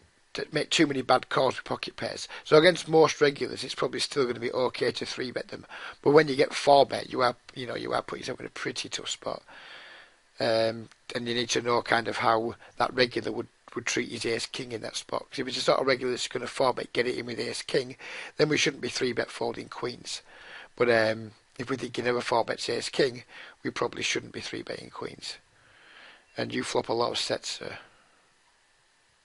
make too many bad calls with pocket pairs. So against most regulars, it's probably still going to be okay to three bet them. But when you get four bet, you are putting yourself in a pretty tough spot. And you need to know kind of how that regular would treat his ace king in that spot. Because if it's a sort of regular that's going to four bet, get it in with ace king, then we shouldn't be three bet folding queens. But if we think he never four bets ace king, we probably shouldn't be three betting queens. And you flop a lot of sets, sir.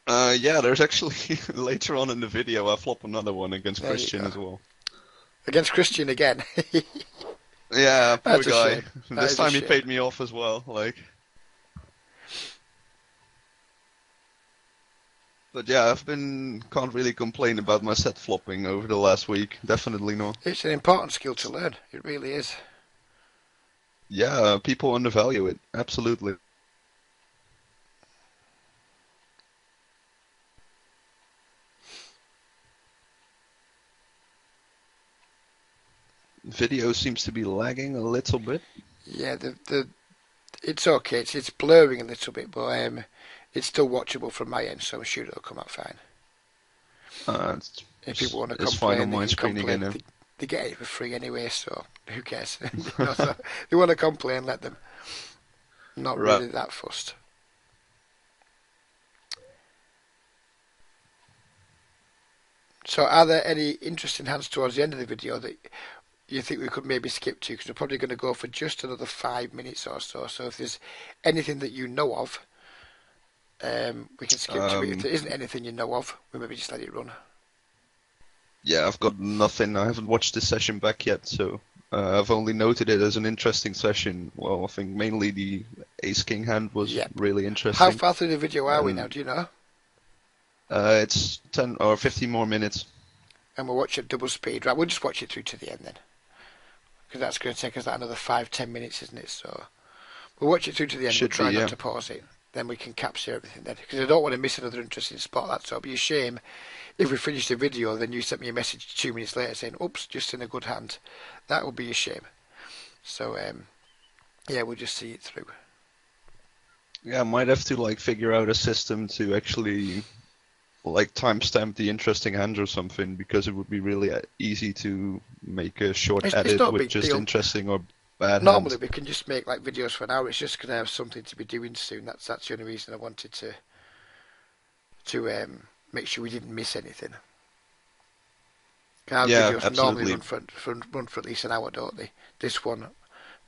Yeah, there's actually later on in the video I flop another one against There you Christian go. as well. Against Christian again. Yeah, poor That's a guy. shame. That This is a time he shame. paid me off as well. Like, But yeah, can't really complain about my set flopping over the last week. Definitely not. It's an important skill to learn. It really is. Yeah, people undervalue it. Absolutely. Video seems to be lagging a little bit. Yeah, the it's okay. It's blurring a little bit, but it's still watchable from my end, so I'm sure it'll come out fine. If people want to It's fine on complain, they my can screen again complain. now. They get it for free anyway, so who cares? So they want to complain, let them. Not Right. really that fussed. So, are there any interesting hands towards the end of the video that you think we could maybe skip to? Because we're probably going to go for just another 5 minutes or so. So, if there's anything that you know of, we can skip to it. If Um, there isn't anything you know of, we maybe just let it run. yeah, I've got nothing. I haven't watched this session back yet, so I've only noted it as an interesting session. Well, I think mainly the Ace King hand was Yep. really How interesting. far through the video are we now? And Do you know? it's 10 or 15 more minutes. And we'll watch it double speed, right? We'll just watch it through to the end then, because that's going to take us like another 5-10 minutes, isn't it? So we'll watch it through to the end. We'll Should be, try not yeah. to pause it. Then we can capture everything then, because I don't want to miss another interesting spot. That's all. It'd be a shame if we finished the video, then you sent me a message 2 minutes later saying, "Oops, just in a good hand." That would be a shame. So yeah, we'll just see it through. Yeah, I might have to like figure out a system to actually like timestamp the interesting hand or something, because it would be really easy to make a short It's edit not a with big just deal. interesting or bad Normally hands. we can just make like videos for an hour. It's just because I have something to be doing soon. That's the only reason I wanted to make sure we didn't miss anything. Our Yeah, videos normally absolutely. run for at least an hour, don't they? This one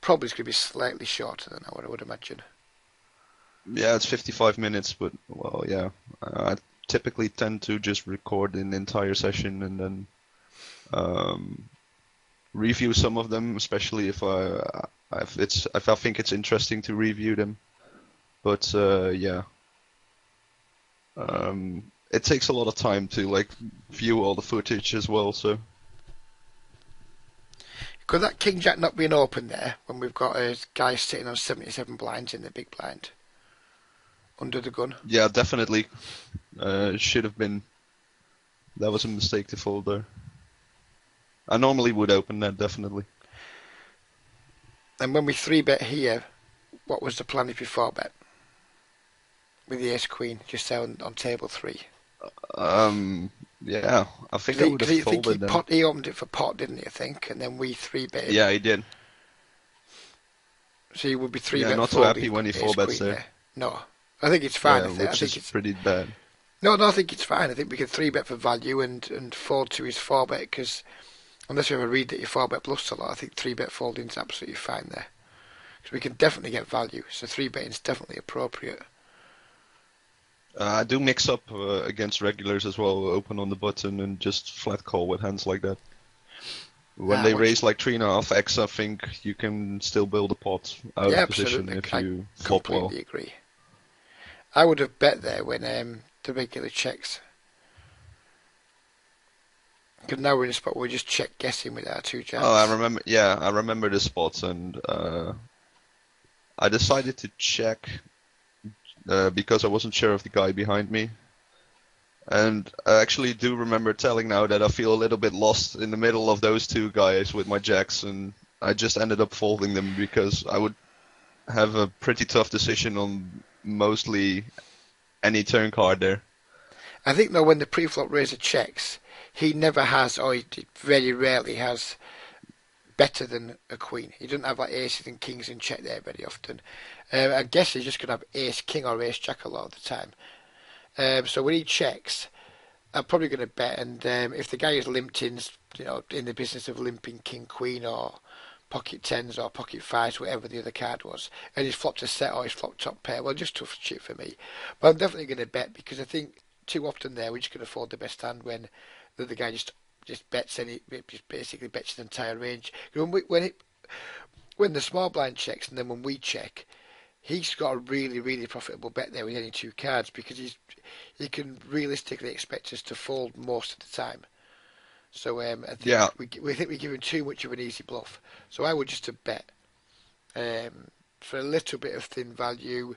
probably is going to be slightly shorter than an hour, I would imagine. Yeah, it's 55 minutes, but well, yeah. I typically tend to just record an entire session and then um, review some of them, especially if I think it's interesting to review them. But yeah, it takes a lot of time to like view all the footage as well. So Could that King Jack not be an open there when we've got a guy sitting on 77 blinds in the big blind under the gun? yeah, definitely should have been. That was a mistake to fold there. I normally would open that, definitely. And when we 3-bet here, what was the plan if you 4-bet? With the ace queen just there on table 3. Yeah, I think I would Because have he think folded then. he opened it for pot, didn't he? I think, and then we 3-betted. Yeah, he did. So you would be Yeah, 3-bet not too happy folding when he ace four bets queen there. there. No, I think it's fine. Yeah, I which think is it's pretty bad. no, I think it's fine. I think we can 3-bet for value and fold to his 4-bet, because unless you ever read that your 4-bet plus a lot, I think 3-bet folding is absolutely fine there. Because we can definitely get value, so 3-betting is definitely appropriate. I do mix up against regulars as well, open on the button and just flat call with hands like that. When they raise like 3.5x, I think you can still build a pot out Yeah, of position absolutely. if I you flop well. completely agree. I would have bet there when the regular checks. Because now we're in a spot where we're just check guessing with our 2 jacks. Oh, I remember. Yeah, I remember the spots, and I decided to check because I wasn't sure of the guy behind me. And I actually do remember telling now that I feel a little bit lost in the middle of those two guys with my jacks, and I just ended up folding them because I would have a pretty tough decision on mostly any turn card there. I think though when the pre-flop raiser checks, he never has, or he very rarely has, better than a queen. He doesn't have like aces and kings in check there very often. I guess he's just going to have ace king or ace jack a lot of the time. So when he checks, I'm probably going to bet. And if the guy is limped in, in the business of limping king queen or pocket tens or pocket fives, whatever the other card was, and he's flopped a set or he's flopped top pair, well, just tough shit for me. But I'm definitely going to bet, because I think too often there we're just going to afford the best hand when the other guy just bets just basically bets the entire range. When the small blind checks and then when we check, he's got a really, really profitable bet there with only two cards because he can realistically expect us to fold most of the time. So I Yeah. think we think we give him too much of an easy bluff. So I would just a bet for a little bit of thin value,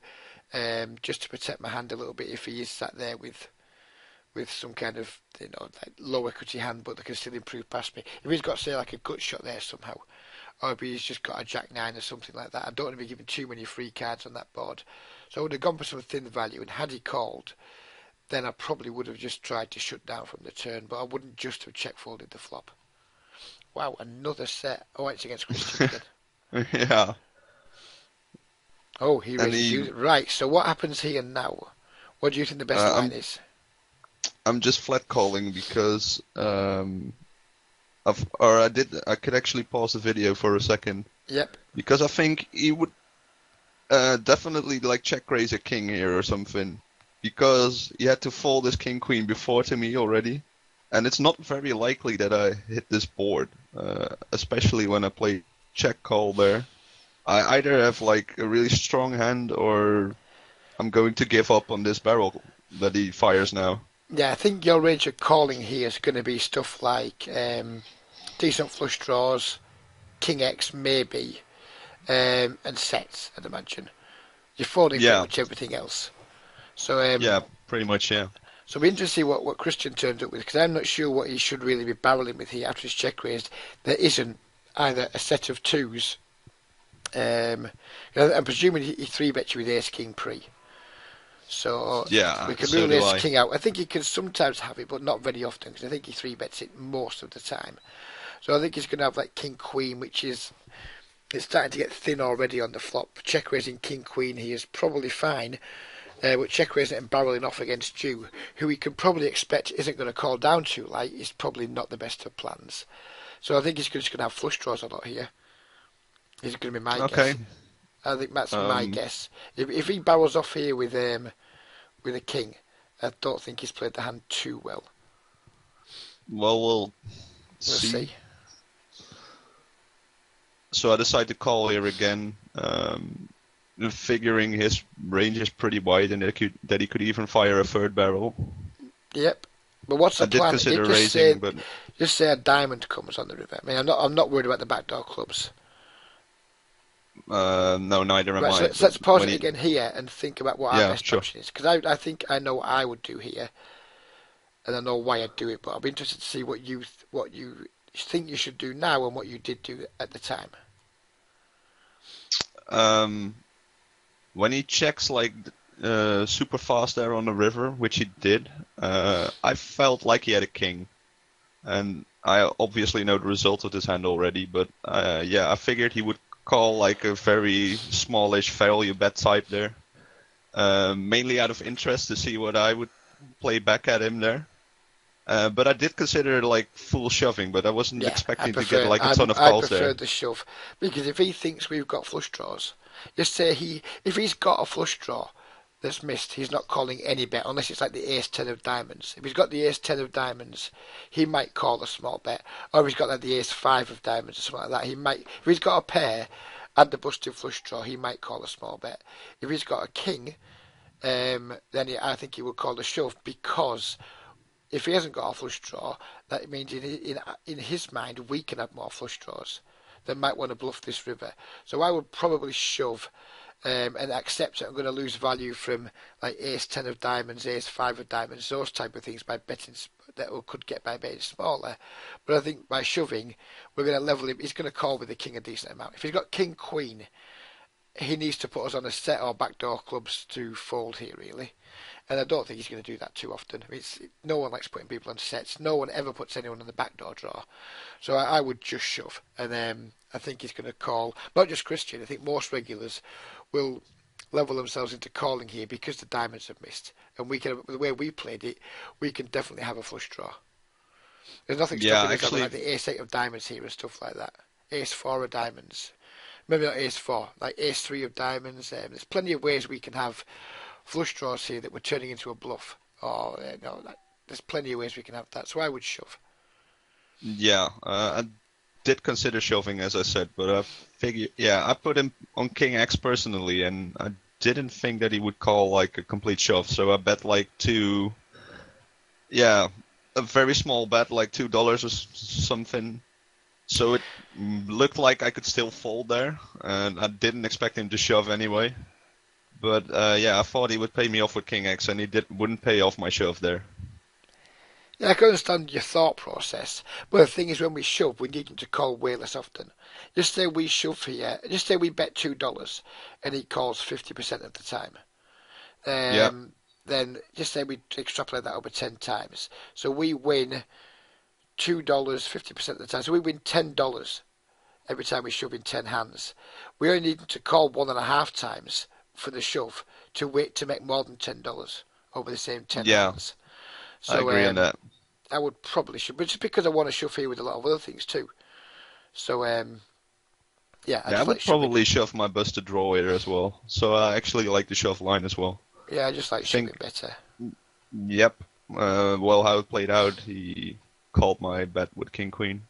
just to protect my hand a little bit if he is sat there with some kind of like low equity hand, but they can still improve past me. If he's got say like a gut shot there somehow, or if he's just got a Jack 9 or something like that, I don't want to be giving too many free cards on that board. So I would have gone for some thin value, and had he called, then I probably would have just tried to shut down from the turn, but I wouldn't just have check folded the flop. Wow, another set. Oh, it's against Christian again. Yeah. Oh, he And raises you. Right, so what happens here now? What do you think the best line I'm is? I'm just flat calling because I could actually pause the video for a second Yep. because I think he would definitely like check raise a king here or something because he had to fold his king queen before to me already, and it's not very likely that I hit this board, especially when I play check call there. I either have like a really strong hand or I'm going to give up on this barrel that he fires now. Yeah, I think your range of calling here is going to be stuff like decent flush draws, King X maybe, and sets, I'd imagine. You're folding pretty Yeah, much everything else. So yeah, pretty much, yeah. so it'll be interesting to see what Christian turns up with, because I'm not sure what he should really be barreling with here after his check raised. There isn't either a set of twos. I'm presuming he three bets you with Ace King pre. So we Yeah, can so rule do Ace I. King out. I think he can sometimes have it, but not very often, because I think he three bets it most of the time. So I think he's going to have like King Queen, which is it's starting to get thin already on the flop. Check raising King Queen, he is probably fine. But check raising and barreling off against you, who he can probably expect isn't going to call down too light, is probably not the best of plans. So I think he's just going to have flush draws a lot here. Is going to be my Okay. guess. I think that's my Um, guess. If he barrels off here with a king, I don't think he's played the hand too well. well, we'll We'll see. see. So I decide to call here again, figuring his range is pretty wide and that he could even fire a third barrel. Yep. But what's I the did plan? consider Just say, raising, but just say a diamond comes on the river. I mean, I'm not worried about the backdoor clubs. no, neither am Right, I. so But let's pause when it he, again here and think about what our yeah, best sure. option is. Because I think I know what I would do here, and I know why I'd do it. But I'll be interested to see what you think you should do now and what you did do at the time. Um, when he checks like super fast there on the river, which he did, I felt like he had a king, and I obviously know the result of this hand already. But yeah, I figured he would call like a very smallish value bet type there, mainly out of interest to see what I would play back at him there. But I did consider like full shoving, but I wasn't Yeah, expecting to get like a ton of I calls prefer there. the shove because if he thinks we've got flush draws, just say if he's got a flush draw that's missed, he's not calling any bet unless it's like the ace 10 of diamonds. If he's got the ace 10 of diamonds, he might call a small bet. Or if he's got like the ace 5 of diamonds or something like that, he might. If he's got a pair and the busted flush draw, he might call a small bet. If he's got a king, I think he would call a shove because if he hasn't got a flush draw, that means in his mind we can have more flush draws that might want to bluff this river. So I would probably shove and accept that I'm going to lose value from like ace 10 of diamonds, ace 5 of diamonds, those type of things by betting that we could get by betting smaller. But I think by shoving, we're going to level him. He's going to call with the king a decent amount. If he's got king queen, he needs to put us on a set or backdoor clubs to fold here really. And I don't think he's going to do that too often. No one likes putting people on sets. No one ever puts anyone on the backdoor draw. So I would just shove. And I think he's going to call, not just Christian, I think most regulars will level themselves into calling here because the diamonds have missed. And the way we played it, we can definitely have a flush draw. There's nothing Yeah, stopping us having actually, like the ace 8 of diamonds here and stuff like that. Ace 4 of diamonds. Maybe not ace 4, like ace 3 of diamonds. There's plenty of ways we can have flush draws here that we're turning into a bluff. Or there's plenty of ways we can have that. So I would shove. yeah. did consider shoving, as I said, but I figure, yeah, I put him on King X personally, and I didn't think that he would call like a complete shove, so I bet like yeah, a very small bet, like $2 or something. So it looked like I could still fold there, and I didn't expect him to shove anyway. But yeah, I thought he would pay me off with King X, and he wouldn't pay off my shove there. Yeah, I can understand your thought process, but the thing is, when we shove, we need him to call way less often. Just say we shove here, just say we bet $2, and he calls 50% of the time. Yeah, Then just say we extrapolate that over 10 times. So we win $2 50% of the time. So we win $10 every time we shove in 10 hands. We only need him to call 1.5 times for the shove to wait to make more than $10 over the same 10 yeah, hands. I So agree on that. I would probably shove, but just because I want to shove here with a lot of other things too. So yeah, I Yeah, I just like would shoving. probably shove my busted draw here as well. So I actually like the shove line as well. Yeah, I just like I shoving think, better. yep. Well, how it played out, he called my bet with King Queen.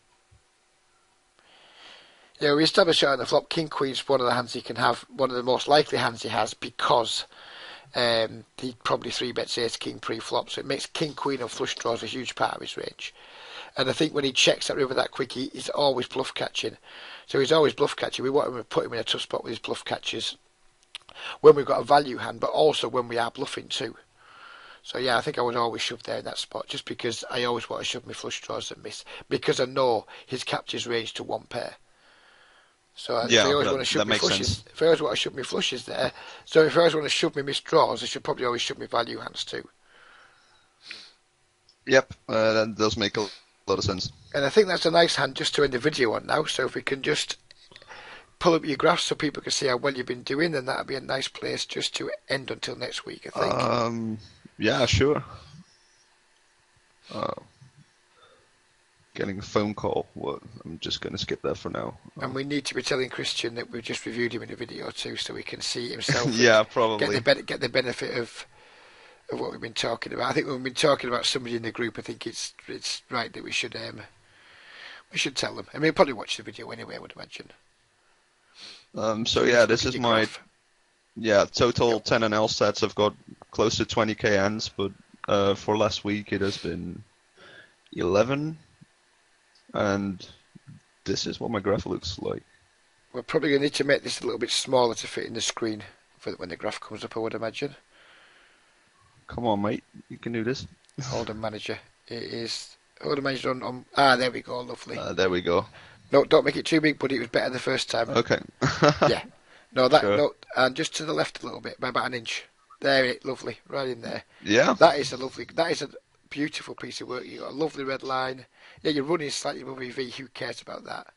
Yeah, we established on the flop. King Queen's one of the hands he can have, one of the most likely hands he has, because he probably three bets Ace King pre-flop, so it makes King Queen and flush draws a huge part of his range. And I think when he checks that river that quick, he's always bluff catching. So he's always bluff catching. We want him to put him in a tough spot with his bluff catches when we've got a value hand, but also when we are bluffing too. So yeah, I think I would always shove there in that spot, just because I always want to shove my flush draws and miss, because I know his captures range to one pair. So if I Yeah, always want to that shove my makes sense. flushes, if I always want to shove my flushes there, so if I always want to shove my missed draws, I should probably always shove my value hands too. Yep, that does make a lot of sense. And I think that's a nice hand just to end the video on now. So if we can just pull up your graphs so people can see how well you've been doing, then that'd be a nice place just to end until next week, I think. Yeah, sure. Uh, Getting a phone call. What? I'm just gonna skip that for now. And we need to be telling Christian that we've just reviewed him in a video too, so he can see it himself and Yeah, get probably. get the benefit of what we've been talking about. I think when we've been talking about somebody in the group, I think it's right that we should tell them. I mean, he'll probably watch the video anyway, I would imagine. So just yeah, look this at is your my graph. total Yep. 10 and L sets. I've got close to 20k hands, but for last week it has been 11, and this is what my graph looks like. We're probably going to need to make this a little bit smaller to fit in the screen for when the graph comes up, I would imagine. Come on, mate, you can do this. Hold on, manager. It is. Hold on, manager on. There we go. Lovely. There we go. No, don't make it too big, but it was better the first time. Okay. Yeah. No, that Sure. no, and just to the left a little bit, by about an inch. There, it lovely, right in there. Yeah. That is a lovely. That is a beautiful piece of work. You got a lovely red line. Yeah, you're running slightly above EV. Who cares about that?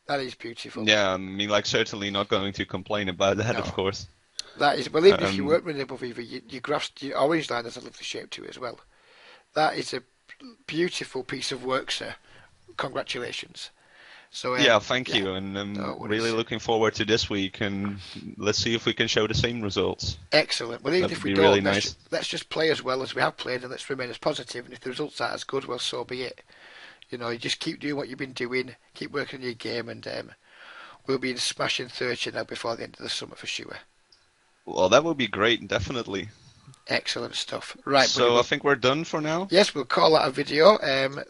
That is beautiful. Yeah, I mean, like, certainly not going to complain about that, No, of course. that is. Well, even if you Um, weren't running above EV, your graphs, your orange line has a lovely shape to it as well. That is a beautiful piece of work, sir. Congratulations. So yeah, thank yeah, you, and I'm no really worries. looking forward to this week, and let's see if we can show the same results. Excellent. Well, even That if would we be really don't, nice. let's just play as well as we have played, and let's remain as positive. And if the results aren't as good, well, so be it. You know, you just keep doing what you've been doing, keep working on your game, and we'll be in smashing 30 now before the end of the summer for sure. Well, that would be great, definitely. Excellent stuff. Right, buddy. So I Well, think we're done for now. yes, we'll call that a video.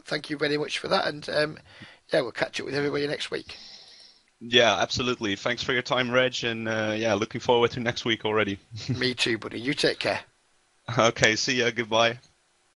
Thank you very much for that, and yeah, we'll catch up with everybody next week. Yeah, absolutely. Thanks for your time, Reg, and yeah, looking forward to next week already. Me too, buddy. You take care. Okay, see ya. Goodbye.